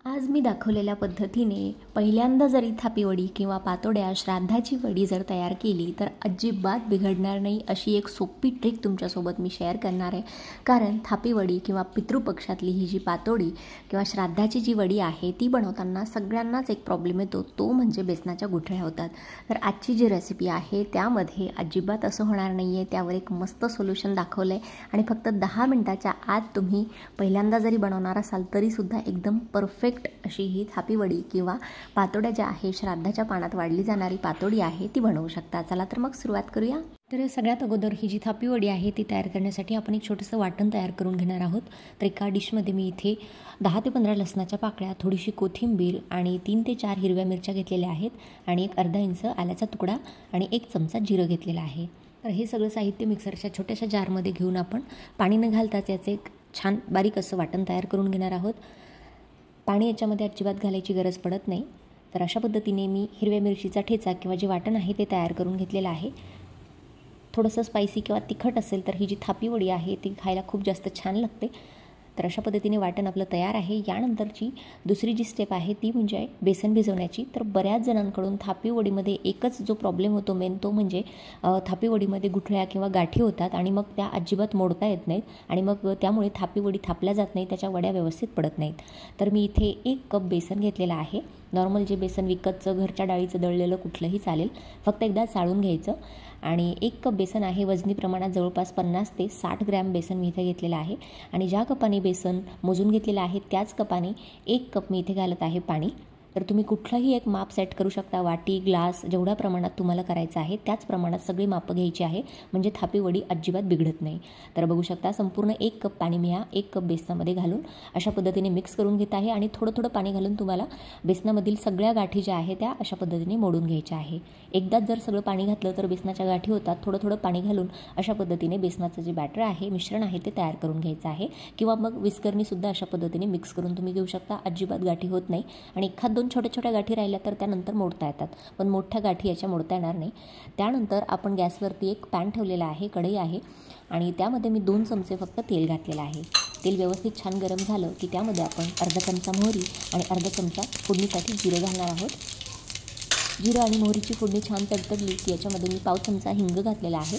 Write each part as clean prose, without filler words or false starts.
आज मी दाखवलेल्या पद्धतीने पहिल्यांदा जरी थापी वडी किंवा पातोड्या श्राद्धाची वडी जर तयार केली तर अजिबात बिघडणार नाही अशी एक सोपी ट्रिक तुमच्यासोबत मी शेअर करणार आहे. कारण थापी वडी किंवा पितृपक्षातली ही जी पातोडी किंवा श्राद्धाची जी वडी आहे ती बनवताना सगळ्यांनाच एक प्रॉब्लेम येतो, तो म्हणजे बेसनाच्या गुठळ्या होतात. तर आजची जी रेसिपी आहे त्यामध्ये अजिबात असं होणार नाही आहे. त्यावर एक मस्त सोल्युशन दाखवलं आहे आणि फक्त 10 मिनिटाच्या आत तुम्ही पहिल्यांदा जरी बनवणार असाल तरीसुद्धा एकदम परफेक्ट अशी ही थापी वडी किंवा पातोड्या ज्या आहे श्राद्धाच्या पानात वाढली जाणारी पातोडी आहे ती बनवू शकता. चला तर मग सुरुवात करूया. तर सगळ्यात अगोदर ही जी थापी वडी आहे ती तयार करण्यासाठी आपण एक छोटंसं वाटण तयार करून घेणार आहोत. तर एका डिशमध्ये मी इथे 10 ते 15 लसणाच्या पाकळ्या, थोडीशी कोथिंबीर आणि 3 ते 4 हिरव्या मिरच्या घेतलेल्या आहेत आणि एक अर्धा इंच आल्याचा तुकडा आणि 1 चमचा जिरं घेतलेला आहे. तर हे सगळं साहित्य मिक्सरच्या छोट्याशा जारमध्ये घेऊन आपण पाणी न घालताच याचे एक छान बारीक असं वाटण तयार करून घेणार आहोत. पाणी याच्यामध्ये अजिबात घालायची गरज पडत नाही. तर अशा पद्धतीने मी हिरव्या मिरचीचा ठेचा किंवा जे वाटण आहे ते तयार करून घेतलेलं आहे. थोडंसं स्पायसी किंवा तिखट असेल तर ही जी थापी वडी आहे ती खायला खूप जास्त छान लागते. तर अशा पद्धतीने वाटण आपलं तयार आहे. यानंतरची दुसरी जी स्टेप आहे ती म्हणजे बेसन भिजवण्याची. तर बऱ्याच जणांकडून थापी वडीमध्ये एकच जो प्रॉब्लेम होतो मेन तो म्हणजे थापी वडीमध्ये गुठळ्या किंवा गाठी होतात आणि मग त्या अजिबात मोडता येत नाहीत आणि मग त्यामुळे थापी वडी थापल्या जात नाही, त्याच्या वड्या व्यवस्थित पडत नाहीत. तर मी इथे 1 कप बेसन घेतलेलं आहे. नॉर्मल जे बेसन विकतचं घरच्या डाळीचं दळलेलं कुठलंही चालेल, फक्त एकदा चाळून घ्यायचं. आणि 1 कप बेसन आहे. वजनी प्रमाणात जवळपास 50 ते 60 ग्रॅम बेसन मी इथे घेतलेलं आहे आणि ज्या कपाने बेसन मोजून घेतलेलं आहे त्याच कपाने 1 कप मी इथे घालत आहे पाणी. तर तुम्ही कुठलंही एक माप सेट करू शकता, वाटी, ग्लास, जेवढ्या प्रमाणात तुम्हाला करायचं आहे त्याच प्रमाणात सगळी मापं घ्यायची आहे, म्हणजे थापी वडी अजिबात बिघडत नाही. तर बघू शकता संपूर्ण 1 कप पाणी मी ह्या 1 कप बेसनामध्ये घालून अशा पद्धतीने मिक्स करून घेत आहे आणि थोडं थोडं पाणी घालून तुम्हाला बेसनामधील सगळ्या गाठी ज्या आहे त्या अशा पद्धतीने मोडून घ्यायच्या आहे. एकदाच जर सगळं पाणी घातलं तर बेसनाच्या गाठी होतात. थोडं थोडं पाणी घालून अशा पद्धतीने बेसनाचं जे बॅटर आहे, मिश्रण आहे ते तयार करून घ्यायचं आहे किंवा मग विस्करनीसुद्धा अशा पद्धतीने मिक्स करून तुम्ही घेऊ शकता. अजिबात गाठी होत नाही आणि एखाद 2 छोट्या छोट्या गाठी राहिल्या तर त्यानंतर मोडता येतात, पण मोठ्या गाठी याच्या मोडता येणार नाही. त्यानंतर आपण गॅसवरती एक पॅन ठेवलेला आहे, कढई आहे आणि त्यामध्ये मी 2 चमचे फक्त तेल घातलेलं आहे. तेल व्यवस्थित छान गरम झालं की त्यामध्ये आपण अर्धा चमचा मोहरी आणि अर्धा चमचा फोडणीसाठी जिरं घालणार आहोत. जिरं आणि मोहरीची फोडणी छान तडतडली की याच्यामध्ये मी पाव चमचा हिंग घातलेला आहे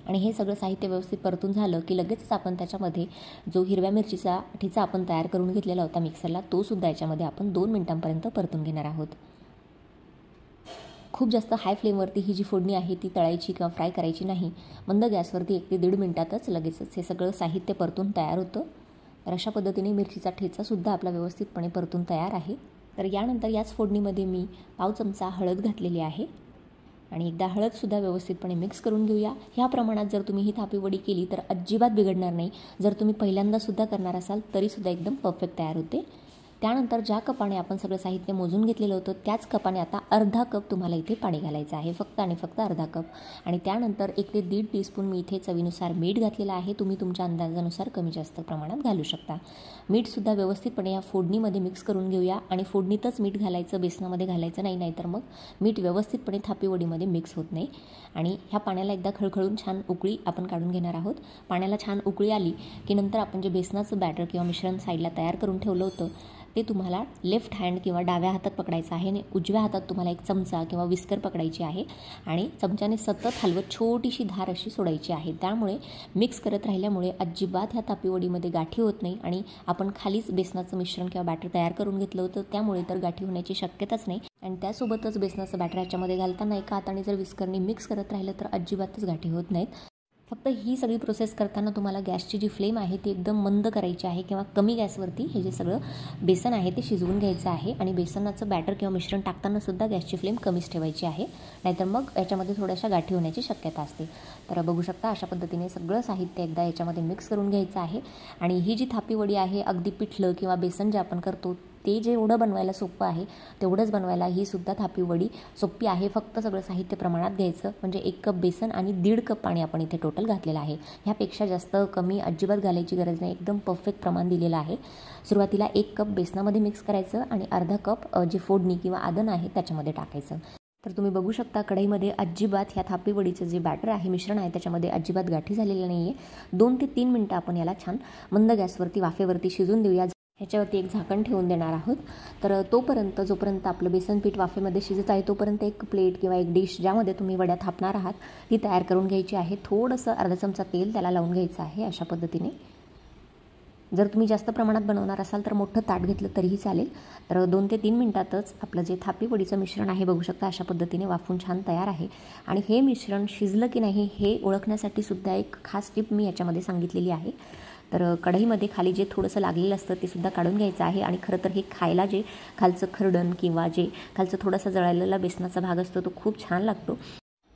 आणि हे सगळं साहित्य व्यवस्थित परतून झालं की लगेचच आपण त्याच्यामध्ये जो हिरव्या मिरचीचा ठेचा आपण तयार करून घेतलेला होता मिक्सरला, तो सुद्धा याच्यामध्ये आपण 2 मिनिटांपर्यंत परतून घेणार आहोत. खूप जास्त हाय फ्लेमवरती ही जी फोडणी आहे ती तळायची किंवा फ्राय करायची नाही. मंद गॅसवरती 1 ते 1.5 मिनिटातच लगेचच हे सगळं साहित्य परतून तयार होतं. तर अशा पद्धतीने मिरचीचा ठेचासुद्धा आपला व्यवस्थितपणे परतून तयार आहे. तर यानंतर याच फोडणीमध्ये मी पाव चमचा हळद घातलेली आहे आणि एकदा हळदसुद्धा व्यवस्थितपणे मिक्स करून घेऊया. ह्या प्रमाणात जर तुम्ही ही थापी वडी केली तर अजिबात बिघडणार नाही. जर तुम्ही पहिल्यांदासुद्धा करणार असाल तरीसुद्धा एकदम परफेक्ट तयार होते. त्यानंतर ज्या कपाने आपण सगळं साहित्य मोजून घेतलेलं होतं त्याच कपाने आता अर्धा कप तुम्हाला इथे पाणी घालायचं आहे, फक्त आणि फक्त अर्धा कप. आणि त्यानंतर 1 ते 1.5 टीस्पून मी इथे चवीनुसार मीठ घातलेलं आहे. तुम्ही तुमच्या अंदाजानुसार कमी जास्त प्रमाणात घालू शकता. मीठसुद्धा व्यवस्थितपणे या फोडणीमध्ये मिक्स करून घेऊया आणि फोडणीतच मीठ घालायचं, बेसनामध्ये घालायचं नाही, नाहीतर मग मीठ व्यवस्थितपणे थापी वडीमध्ये मिक्स होत नाही. आणि ह्या पाण्याला एकदा खळखळून छान उकळी आपण काढून घेणार आहोत. पाण्याला छान उकळी आली की नंतर आपण जे बेसनाचं बॅटर किंवा मिश्रण साईडला तयार करून ठेवलं होतं ते तुम्हाला लेफ्ट हँड किंवा डाव्या हातात पकडायचं आहे आणि उजव्या हातात तुम्हाला एक चमचा किंवा विस्कर पकडायची आहे आणि चमच्याने सतत हलवत छोटीशी धार अशी सोडायची आहे. त्यामुळे मिक्स करत राहिल्यामुळे अजिबात ह्या थापी वडीमध्ये गाठी होत नाही आणि आपण खालीच बेसनाचं मिश्रण किंवा बॅटर तयार करून घेतलं होतं त्यामुळे तर गाठी होण्याची शक्यताच नाही. आणि त्यासोबतच बेसनाचं बॅटर याच्यामध्ये घालताना एका हाताने जर विस्करने मिक्स करत राहिलं तर अजिबातच गाठी होत नाहीत. फक्त ही सगळी प्रोसेस करताना तुम्हाला गॅसची जी फ्लेम आहे ती एकदम मंद करायची आहे किंवा कमी गॅसवरती हे जे सगळं बेसन आहे ते शिजवून घ्यायचं आहे आणि बेसनाचं बॅटर किंवा मिश्रण टाकतानासुद्धा गॅसची फ्लेम कमीच ठेवायची आहे, नाहीतर मग याच्यामध्ये थोड्याशा गाठी होण्याची शक्यता असते. तर बघू शकता अशा पद्धतीने सगळं साहित्य एकदा याच्यामध्ये मिक्स करून घ्यायचं आहे. आणि ही जी थापी वडी आहे अगदी पिठलं किंवा बेसन जे आपण करतो ते जेवढं बनवायला सोपं आहे तेवढंच बनवायला ही सुद्धा थापी वडी सोपी आहे. फक्त सगळं साहित्य प्रमाणात घ्यायचं, म्हणजे 1 कप बेसन आणि 1.5 कप पाणी आपण इथे टोटल घातलेलं आहे. ह्यापेक्षा जास्त कमी अजिबात घालायची गरज नाही, एकदम परफेक्ट प्रमाण दिलेलं आहे. सुरुवातीला 1 कप बेसनामध्ये मिक्स करायचं आणि अर्धा कप जी फोडणी किंवा आदन आहे त्याच्यामध्ये टाकायचं. तर तुम्ही बघू शकता कढईमध्ये अजिबात ह्या थापी वडीचं जे बॅटर आहे, मिश्रण आहे त्याच्यामध्ये अजिबात गाठी झालेली नाही आहे. 2 ते 3 मिनिटं आपण याला छान मंद गॅसवरती वाफेवरती शिजून देऊया. ह्याच्यावरती एक झाकण ठेवून देणार आहोत. तर तोपर्यंत जोपर्यंत आपलं बेसन पीठ वाफेमध्ये शिजत आहे तोपर्यंत एक प्लेट किंवा एक डिश ज्यामध्ये तुम्ही वड्या थापणार आहात ती तयार करून घ्यायची आहे. थोडंसं अर्धा चमचा तेल त्याला लावून घ्यायचं आहे अशा पद्धतीने. जर तुम्ही जास्त प्रमाणात बनवणार असाल तर मोठं ताट घेतलं तरीही चालेल. तर 2 ते 3 मिनिटातच आपलं जे थापी वडीचं मिश्रण आहे बघू शकता अशा पद्धतीने वाफून छान तयार आहे. आणि हे मिश्रण शिजलं की नाही हे ओळखण्यासाठी सुद्धा एक खास टिप मी याच्यामध्ये सांगितलेली आहे. तर कढईमध्ये खाली जे थोडंसं लागलेलं असतं ते सुद्धा काढून घ्यायचं आहे. आणि खरं तर हे खायला जे खालचं खरडण किंवा जे खालचं थोडासा जळालेला बेसनाचा भाग असतो तो खूप छान लागतो.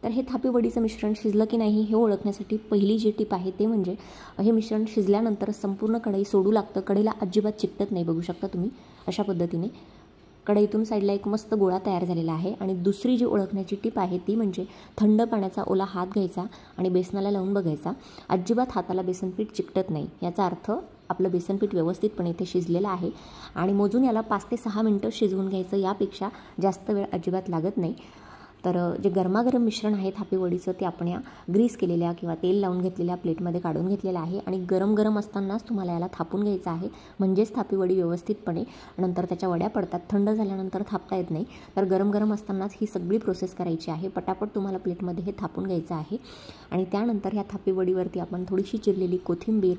तर हे थापी वडीचं मिश्रण शिजलं की नाही हे ओळखण्यासाठी पहिली जी टीप आहे ते म्हणजे हे मिश्रण शिजल्यानंतर संपूर्ण कढई सोडू लागतं. कढईला अजिबात चिकटत नाही बघू शकता तुम्ही अशा पद्धतीने. कढईतून साईडला एक मस्त गोळा तयार झालेला आहे. आणि दुसरी जी ओळखण्याची टीप आहे ती म्हणजे थंड पाण्याचा ओला हात घ्यायचा आणि बेसनाला लावून बघायचा. अजिबात हाताला बेसनपीठ चिकटत नाही. याचा अर्थ आपलं बेसनपीठ व्यवस्थितपणे इथे शिजलेलं आहे. आणि मोजून याला 5 ते 6 मिनटं शिजवून घ्यायचं. यापेक्षा जास्त वेळ अजिबात लागत नाही. तर जे गरमागरम मिश्रण आहे थापी वडीचं ते आपण या ग्रीस केलेल्या किंवा तेल लावून घेतलेल्या प्लेटमध्ये काढून घेतलेलं आहे. आणि गरम गरम असतानाच तुम्हाला याला थापून घ्यायचं आहे म्हणजेच थापी वडी व्यवस्थितपणे नंतर त्याच्या वड्या पडतात. थंड झाल्यानंतर थापता येत नाही. तर गरम गरम असतानाच ही सगळी प्रोसेस करायची आहे. पटापट तुम्हाला प्लेटमध्ये हे थापून घ्यायचं आहे. आणि त्यानंतर ह्या थापी वडीवरती आपण थोडीशी चिरलेली कोथिंबीर,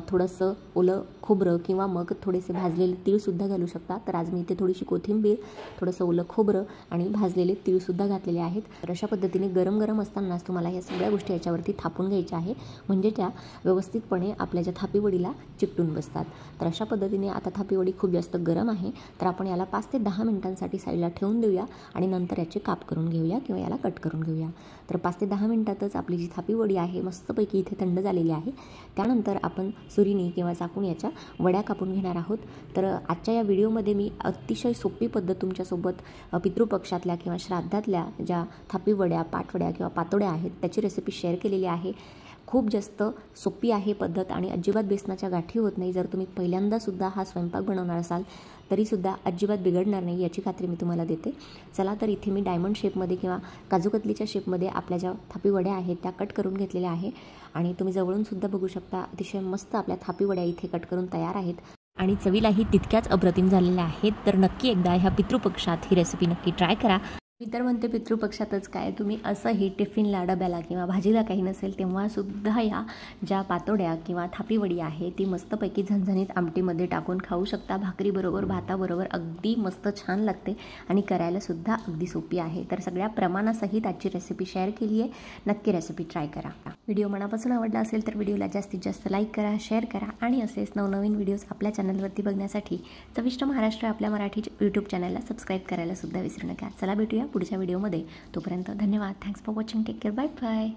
थोडंसं ओलं खोबरं किंवा मग थोडेसे भाजलेले तीळसुद्धा घालू शकता. तर आज मी इथे थोडीशी कोथिंबीर, थोडंसं ओलं खोबरं आणि भाजलेले तीळसुद्धा घातलेले आहेत. तर अशा पद्धतीने गरम गरम असतानाच तुम्हाला या सगळ्या गोष्टी याच्यावरती थापून घ्यायच्या आहे म्हणजे त्या व्यवस्थितपणे आपल्या ज्या थापी वडीला चिकटून बसतात. तर अशा पद्धतीने आता थापी वडी खूप जास्त गरम आहे तर आपण याला 5 ते 10 मिनिटांसाठी साईडला ठेवून देऊया आणि नंतर याचे काप करून घेऊया किंवा याला कट करून घेऊया. तर 5 ते 10 मिनिटातच आपली जी थापी वडी आहे मस्तपैकी इथे थंड झालेली आहे. त्यानंतर आपण सुरीने किंवा चाकून याच्या वड्या कापून घेणार आहोत. तर आजच्या या व्हिडिओमध्ये मी अतिशय सोपी पद्धत तुमच्यासोबत पितृपक्षातल्या किंवा श्राद्धातल्या ज्या थापी वड्या, पाटवड्या किंवा पातोड्या आहेत त्याची रेसिपी शेअर केलेली आहे. खूप जास्त सोपी आहे पद्धत आणि अजिबात बेसनाच्या गाठी होत नाही. जर तुम्ही पहिल्यांदासुद्धा हा स्वयंपाक बनवणार असाल तरीसुद्धा अजिबात बिघडणार नाही याची खात्री मी तुम्हाला देते. चला तर इथे मी डायमंड शेपमध्ये किंवा काजूकतलीच्या शेपमध्ये आपल्या ज्या थापी वड्या आहेत त्या कट करून घेतलेल्या आहे. आणि तुम्ही जवळूनसुद्धा बघू शकता अतिशय मस्त आपल्या थापी वड्या इथे कट करून तयार आहेत आणि चवीलाही तितक्याच अप्रतिम झालेल्या आहेत. तर नक्की एकदा ह्या पितृपक्षात ही रेसिपी नक्की ट्राय करा. मी तर म्हणते पितृपक्षातच काय तुम्ही असंही टिफिनला, डब्याला किंवा भाजीला काही नसेल तेव्हासुद्धा या ज्या पातोड्या किंवा थापी वडी आहे ती मस्तपैकी झणझणीत आमटीमध्ये टाकून खाऊ शकता. भाकरीबरोबर, भाताबरोबर अगदी मस्त छान लागते आणि करायलासुद्धा अगदी सोपी आहे. तर सगळ्या प्रमाणासहित आजची रेसिपी शेअर केली आहे. नक्की रेसिपी ट्राय करा. व्हिडिओ मनापासून आवडला असेल तर व्हिडिओला जास्तीत जास्त लाईक करा, शेअर करा आणि असेच नवनवीन व्हिडिओज आपल्या चॅनलवरती बघण्यासाठी चविष्ट महाराष्ट्र आपल्या मराठी यूट्यूब चॅनलला सबस्क्राईब करायला सुद्धा विसरू नका. चला भेटूया पुढच्या व्हिडिओमध्ये. तोपर्यंत धन्यवाद. Thanks for watching. Take care. Bye bye.